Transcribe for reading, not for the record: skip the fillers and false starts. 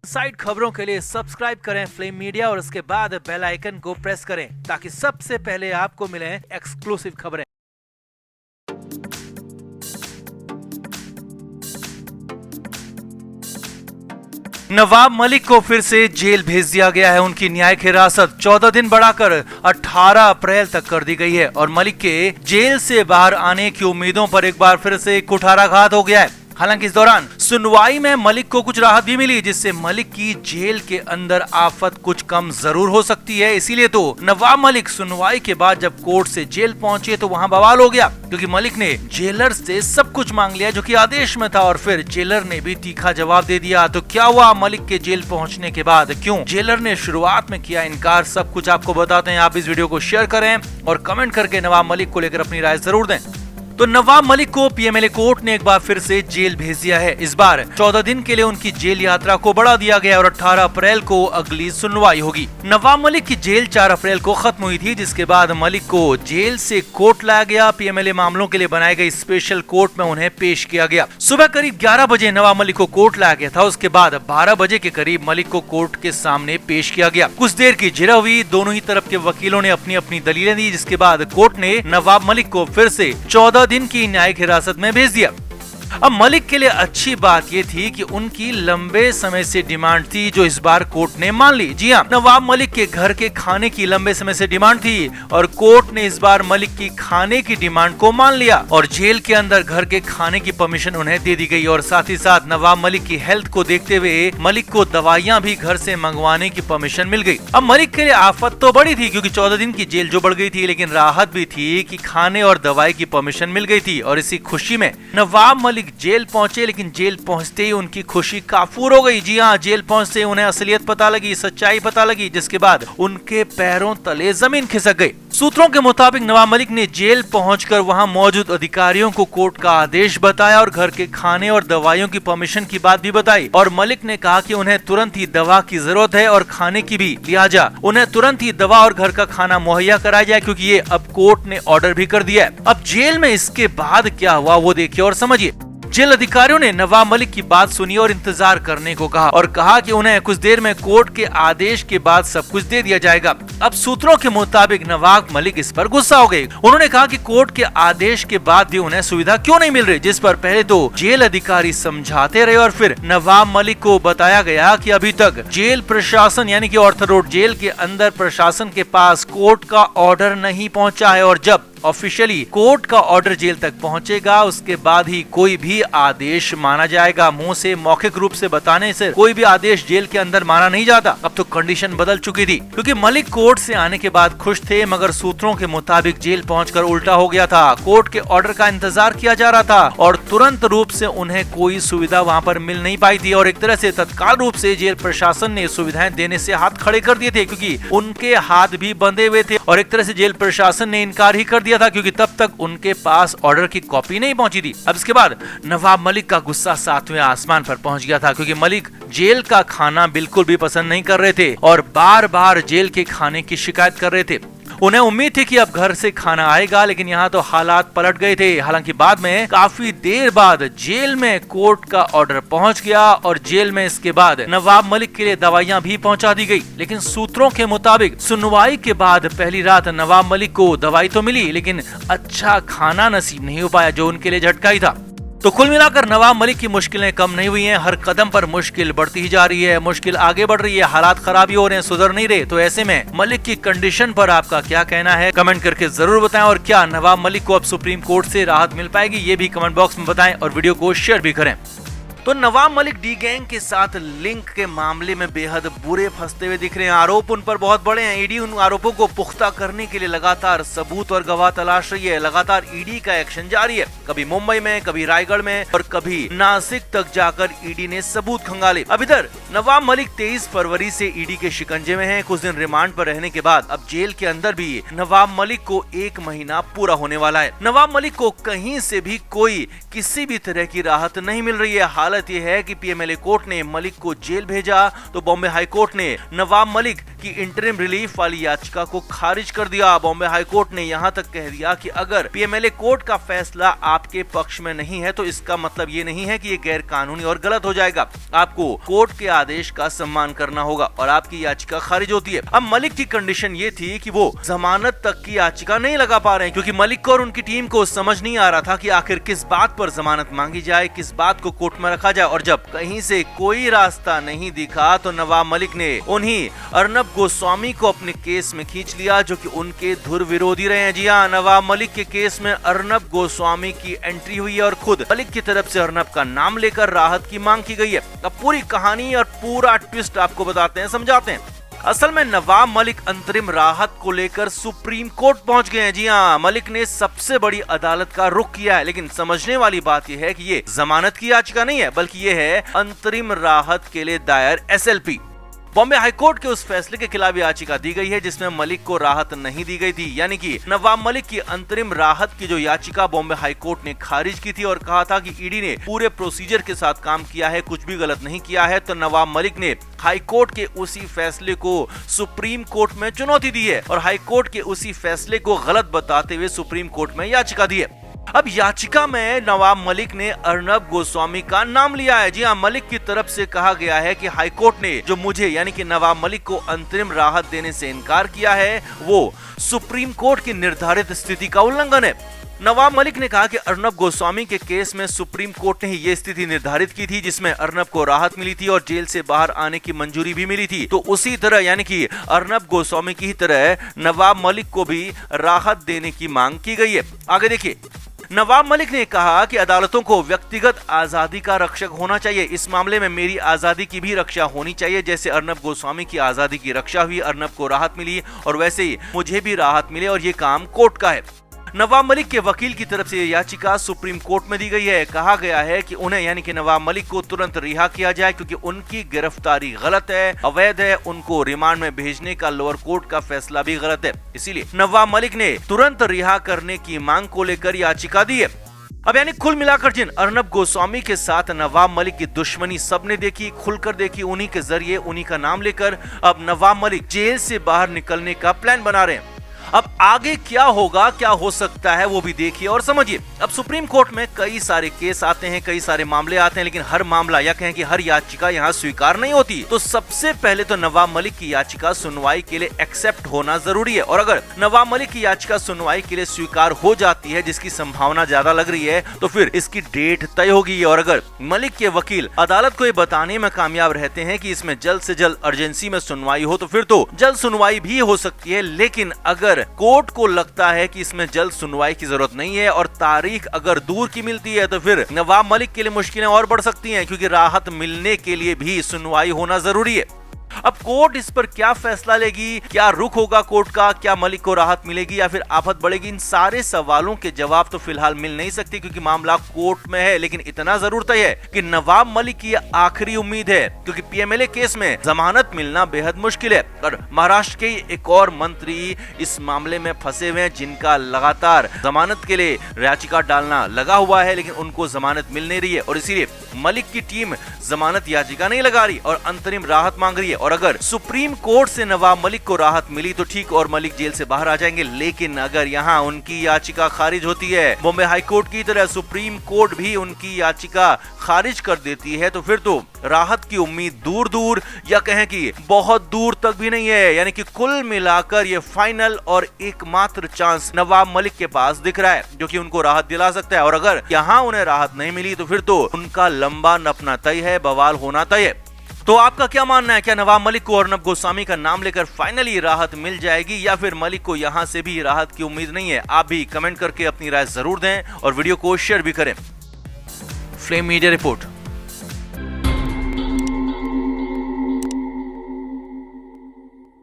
Side खबरों के लिए सब्सक्राइब करें फ्लेम मीडिया और उसके बाद बेल आइकन को प्रेस करें ताकि सबसे पहले आपको मिले एक्सक्लूसिव खबरें। नवाब मलिक को फिर से जेल भेज दिया गया है। उनकी न्यायिक हिरासत 14 दिन बढ़ाकर 18 अप्रैल तक कर दी गई है और मलिक के जेल से बाहर आने की उम्मीदों पर एक बार फिर से कुठाराघात हो गया है। हालांकि इस दौरान सुनवाई में मलिक को कुछ राहत भी मिली, जिससे मलिक की जेल के अंदर आफत कुछ कम जरूर हो सकती है। इसीलिए तो नवाब मलिक सुनवाई के बाद जब कोर्ट से जेल पहुंचे तो वहां बवाल हो गया, क्योंकि मलिक ने जेलर से सब कुछ मांग लिया जो कि आदेश में था और फिर जेलर ने भी तीखा जवाब दे दिया। तो क्या हुआ मलिक के जेल पहुंचने के बाद, क्यों जेलर ने शुरुआत में किया इनकार, सब कुछ आपको बताते हैं। आप इस वीडियो को शेयर करें और कमेंट करके नवाब मलिक को लेकर अपनी राय जरूर दें। तो नवाब मलिक को पीएमएलए कोर्ट ने एक बार फिर से जेल भेज दिया है। इस बार 14 दिन के लिए उनकी जेल यात्रा को बढ़ा दिया गया और 18 अप्रैल को अगली सुनवाई होगी। नवाब मलिक की जेल 4 अप्रैल को खत्म हुई थी, जिसके बाद मलिक को जेल से कोर्ट लाया गया। पीएमएलए मामलों के लिए बनाई गई स्पेशल कोर्ट में उन्हें पेश किया गया। सुबह करीब 11 बजे नवाब मलिक को कोर्ट लाया गया था। उसके बाद 12 बजे के करीब मलिक को कोर्ट के सामने पेश किया गया। कुछ देर की जिरह हुई, दोनों ही तरफ के वकीलों ने अपनी अपनी दलीलें दी, जिसके बाद कोर्ट ने नवाब मलिक को फिर से 14 दिन की न्यायिक हिरासत में भेज दिया। अब मलिक के लिए अच्छी बात यह थी कि उनकी लंबे समय से डिमांड थी जो इस बार कोर्ट ने मान ली। जी हाँ, नवाब मलिक के घर के खाने की लंबे समय से डिमांड थी और कोर्ट ने इस बार मलिक की खाने की डिमांड को मान लिया और जेल के अंदर घर के खाने की परमिशन उन्हें दे दी गई। और साथ ही साथ नवाब मलिक की हेल्थ को देखते हुए मलिक को दवाइयां भी घर से मंगवाने की परमिशन मिल गई। अब मलिक के लिए आफत तो बड़ी थी, क्योंकि 14 दिन की जेल जो बढ़ गई थी, लेकिन राहत भी थी कि खाने और दवाई की परमिशन मिल गई थी। और इसी खुशी में नवाब मलिक जेल पहुंचे, लेकिन जेल पहुंचते ही उनकी खुशी काफूर हो गई। जी हाँ, जेल पहुंचते ही उन्हें असलियत पता लगी, सच्चाई पता लगी, जिसके बाद उनके पैरों तले जमीन खिसक गई। सूत्रों के मुताबिक नवाब मलिक ने जेल पहुंचकर वहां मौजूद अधिकारियों को कोर्ट का आदेश बताया और घर के खाने और दवाइयों की परमिशन की बात भी बताई। और मलिक ने कहा कि उन्हें तुरंत ही दवा की जरूरत है और खाने की भी, लिहाजा उन्हें तुरंत ही दवा और घर का खाना मुहैया कराया जाए, क्योंकि ये अब कोर्ट ने ऑर्डर भी कर दिया है। अब जेल में इसके बाद क्या हुआ वो देखिए और समझिए। जेल अधिकारियों ने नवाब मलिक की बात सुनी और इंतजार करने को कहा और कहा कि उन्हें कुछ देर में कोर्ट के आदेश के बाद सब कुछ दे दिया जाएगा। अब सूत्रों के मुताबिक नवाब मलिक इस पर गुस्सा हो गए। उन्होंने कहा कि कोर्ट के आदेश के बाद भी उन्हें सुविधा क्यों नहीं मिल रही, जिस पर पहले तो जेल अधिकारी समझाते रहे और फिर नवाब मलिक को बताया गया कि अभी तक जेल प्रशासन यानी कि ऑर्थर रोड जेल के अंदर प्रशासन के पास कोर्ट का ऑर्डर नहीं पहुँचा है और जब ऑफिशियली कोर्ट का ऑर्डर जेल तक पहुंचेगा उसके बाद ही कोई भी आदेश माना जाएगा। मुंह से मौखिक रूप से बताने से कोई भी आदेश जेल के अंदर माना नहीं जाता। अब तो कंडीशन बदल चुकी थी, क्योंकि मलिक कोर्ट से आने के बाद खुश थे, मगर सूत्रों के मुताबिक जेल पहुंचकर उल्टा हो गया था। कोर्ट के ऑर्डर का इंतजार किया जा रहा था और तुरंत रूप से उन्हें कोई सुविधा वहां पर मिल नहीं पाई थी और एक तरह से तत्काल रूप से जेल प्रशासन ने सुविधाएं देने से हाथ खड़े कर दिए थे, क्योंकि उनके हाथ भी बंधे हुए थे और एक तरह से जेल प्रशासन ने इनकार ही कर दिया था, क्योंकि तब तक उनके पास ऑर्डर की कॉपी नहीं पहुंची थी। अब इसके बाद नवाब मलिक का गुस्सा 7वें आसमान पर पहुंच गया था, क्योंकि मलिक जेल का खाना बिल्कुल भी पसंद नहीं कर रहे थे और बार बार जेल के खाने की शिकायत कर रहे थे। उन्हें उम्मीद थी कि अब घर से खाना आएगा, लेकिन यहाँ तो हालात पलट गए थे। हालांकि बाद में काफी देर बाद जेल में कोर्ट का ऑर्डर पहुंच गया और जेल में इसके बाद नवाब मलिक के लिए दवाइयां भी पहुंचा दी गई। लेकिन सूत्रों के मुताबिक सुनवाई के बाद पहली रात नवाब मलिक को दवाई तो मिली, लेकिन अच्छा खाना नसीब नहीं हो पाया, जो उनके लिए झटका ही था। तो कुल मिलाकर नवाब मलिक की मुश्किलें कम नहीं हुई हैं। हर कदम पर मुश्किल बढ़ती ही जा रही है, मुश्किल आगे बढ़ रही है, हालात खराब ही हो रहे हैं, सुधर नहीं रहे। तो ऐसे में मलिक की कंडीशन पर आपका क्या कहना है, कमेंट करके जरूर बताएं। और क्या नवाब मलिक को अब सुप्रीम कोर्ट से राहत मिल पाएगी, ये भी कमेंट बॉक्स में बताएं और वीडियो को शेयर भी करें। तो नवाब मलिक डी गैंग के साथ लिंक के मामले में बेहद बुरे फंसते हुए दिख रहे हैं। आरोप उन पर बहुत बड़े हैं। ईडी उन आरोपों को पुख्ता करने के लिए लगातार सबूत और गवाह तलाश रही है। लगातार ईडी का एक्शन जारी है, कभी मुंबई में, कभी रायगढ़ में और कभी नासिक तक जाकर ईडी ने सबूत खंगाले। अब इधर नवाब मलिक 23 फरवरी से ईडी के शिकंजे में हैं। कुछ दिन रिमांड पर रहने के बाद अब जेल के अंदर भी नवाब मलिक को 1 महीना पूरा होने वाला है। नवाब मलिक को कहीं से भी कोई किसी भी तरह की राहत नहीं मिल रही है। हालत हालत यह है कि पीएमएलए कोर्ट ने मलिक को जेल भेजा तो बॉम्बे हाई कोर्ट ने नवाब मलिक की इंटरिम रिलीफ वाली याचिका को खारिज कर दिया। बॉम्बे हाई कोर्ट ने यहां तक कह दिया कि अगर पीएमएलए कोर्ट का फैसला आपके पक्ष में नहीं है तो इसका मतलब ये नहीं है कि ये गैर कानूनी और गलत हो जाएगा। आपको कोर्ट के आदेश का सम्मान करना होगा और आपकी याचिका खारिज होती है। अब मलिक की कंडीशन ये थी कि वो जमानत तक की याचिका नहीं लगा पा रहे हैं क्योंकि मलिक को और उनकी टीम को समझ नहीं आ रहा था कि आखिर किस बात पर जमानत मांगी जाए, किस बात को कोर्ट में रखा जाए। और जब कहीं से कोई रास्ता नहीं दिखा तो नवाब मलिक ने उन्हीं अर्नब गोस्वामी को अपने केस में खींच लिया जो कि उनके धुर विरोधी रहे हैं। जी हाँ, नवाब मलिक के केस में अर्नब गोस्वामी की एंट्री हुई है और खुद मलिक की तरफ से अर्नब का नाम लेकर राहत की मांग की गई है। अब पूरी कहानी और पूरा ट्विस्ट आपको बताते हैं, समझाते हैं। असल में नवाब मलिक अंतरिम राहत को लेकर सुप्रीम कोर्ट पहुंच गए हैं। जी हाँ, मलिक ने सबसे बड़ी अदालत का रुख किया है, लेकिन समझने वाली बात यह है कि ये जमानत की याचिका नहीं है बल्कि ये है अंतरिम राहत के लिए दायर एसएलपी। बॉम्बे हाईकोर्ट के उस फैसले के खिलाफ याचिका दी गई है जिसमें मलिक को राहत नहीं दी गई थी, यानी कि नवाब मलिक की अंतरिम राहत की जो याचिका बॉम्बे हाईकोर्ट ने खारिज की थी और कहा था कि ईडी ने पूरे प्रोसीजर के साथ काम किया है, कुछ भी गलत नहीं किया है। तो नवाब मलिक ने हाईकोर्ट के उसी फैसले को सुप्रीम कोर्ट में चुनौती दी है और हाईकोर्ट के उसी फैसले को गलत बताते हुए सुप्रीम कोर्ट में याचिका दी है। अब याचिका में नवाब मलिक ने अर्नब गोस्वामी का नाम लिया है। जी हाँ, मलिक की तरफ से कहा गया है कि हाईकोर्ट ने जो मुझे यानी कि नवाब मलिक को अंतरिम राहत देने से इनकार किया है वो सुप्रीम कोर्ट की निर्धारित स्थिति का उल्लंघन है। नवाब मलिक ने कहा कि अर्नब गोस्वामी के केस में सुप्रीम कोर्ट ने ही ये स्थिति निर्धारित की थी जिसमें अर्नब को राहत मिली थी और जेल से बाहर आने की मंजूरी भी मिली थी। तो उसी तरह यानी कि अर्नब गोस्वामी की तरह नवाब मलिक को भी राहत देने की मांग की गई है। आगे देखिए, नवाब मलिक ने कहा कि अदालतों को व्यक्तिगत आजादी का रक्षक होना चाहिए। इस मामले में मेरी आजादी की भी रक्षा होनी चाहिए। जैसे अर्नब गोस्वामी की आजादी की रक्षा हुई, अर्नब को राहत मिली और वैसे ही मुझे भी राहत मिले और ये काम कोर्ट का है। नवाब मलिक के वकील की तरफ से याचिका सुप्रीम कोर्ट में दी गई है। कहा गया है कि उन्हें यानी कि नवाब मलिक को तुरंत रिहा किया जाए क्योंकि उनकी गिरफ्तारी गलत है, अवैध है। उनको रिमांड में भेजने का लोअर कोर्ट का फैसला भी गलत है। इसीलिए नवाब मलिक ने तुरंत रिहा करने की मांग को लेकर याचिका दी है। अब यानी कुल मिलाकर जिन अर्नब गोस्वामी के साथ नवाब मलिक की दुश्मनी सबने देखी, खुलकर देखी, उन्हीं के जरिए उन्हीं का नाम लेकर अब नवाब मलिक जेल से बाहर निकलने का प्लान बना रहे हैं। अब आगे क्या होगा, क्या हो सकता है वो भी देखिए और समझिए। अब सुप्रीम कोर्ट में कई सारे केस आते हैं, कई सारे मामले आते हैं, लेकिन हर मामला या कहें कि हर याचिका यहाँ स्वीकार नहीं होती। तो सबसे पहले तो नवाब मलिक की याचिका सुनवाई के लिए एक्सेप्ट होना जरूरी है और अगर नवाब मलिक की याचिका सुनवाई के लिए स्वीकार हो जाती है, जिसकी संभावना ज्यादा लग रही है, तो फिर इसकी डेट तय होगी। और अगर मलिक के वकील अदालत को ये बताने में कामयाब रहते हैं कि इसमें जल्द से जल्द अर्जेंसी में सुनवाई हो तो फिर तो जल्द सुनवाई भी हो सकती है। लेकिन अगर कोर्ट को लगता है कि इसमें जल्द सुनवाई की जरूरत नहीं है और तारीख अगर दूर की मिलती है तो फिर नवाब मलिक के लिए मुश्किलें और बढ़ सकती हैं क्योंकि राहत मिलने के लिए भी सुनवाई होना जरूरी है। अब कोर्ट इस पर क्या फैसला लेगी, क्या रुख होगा कोर्ट का, क्या मलिक को राहत मिलेगी या फिर आफत बढ़ेगी, इन सारे सवालों के जवाब तो फिलहाल मिल नहीं सकते क्योंकि मामला कोर्ट में है। लेकिन इतना जरूर तय है कि नवाब मलिक की आखिरी उम्मीद है क्योंकि पीएमएलए केस में जमानत मिलना बेहद मुश्किल है और महाराष्ट्र के एक और मंत्री इस मामले में फंसे हुए हैं जिनका लगातार जमानत के लिए याचिका डालना लगा हुआ है, लेकिन उनको जमानत मिल नहीं रही है और इसीलिए मलिक की टीम जमानत याचिका नहीं लगा रही और अंतरिम राहत मांग रही है। और अगर सुप्रीम कोर्ट से नवाब मलिक को राहत मिली तो ठीक और मलिक जेल से बाहर आ जाएंगे, लेकिन अगर यहाँ उनकी याचिका खारिज होती है, बॉम्बे हाई कोर्ट की तरह सुप्रीम कोर्ट भी उनकी याचिका खारिज कर देती है, तो फिर तो राहत की उम्मीद दूर दूर या कहें कि बहुत दूर तक भी नहीं है। यानी कि कुल मिलाकर ये फाइनल और एकमात्र चांस नवाब मलिक के पास दिख रहा है जो कि उनको राहत दिला सकता है। और अगर यहाँ उन्हें राहत नहीं मिली तो फिर तो उनका लंबा नपना तय है, बवाल होना तय है। तो आपका क्या मानना है, क्या नवाब मलिक को अर्नब गोस्वामी का नाम लेकर फाइनली राहत मिल जाएगी या फिर मलिक को यहां से भी राहत की उम्मीद नहीं है? आप भी कमेंट करके अपनी राय जरूर दें और वीडियो को शेयर भी करें। Flame media report.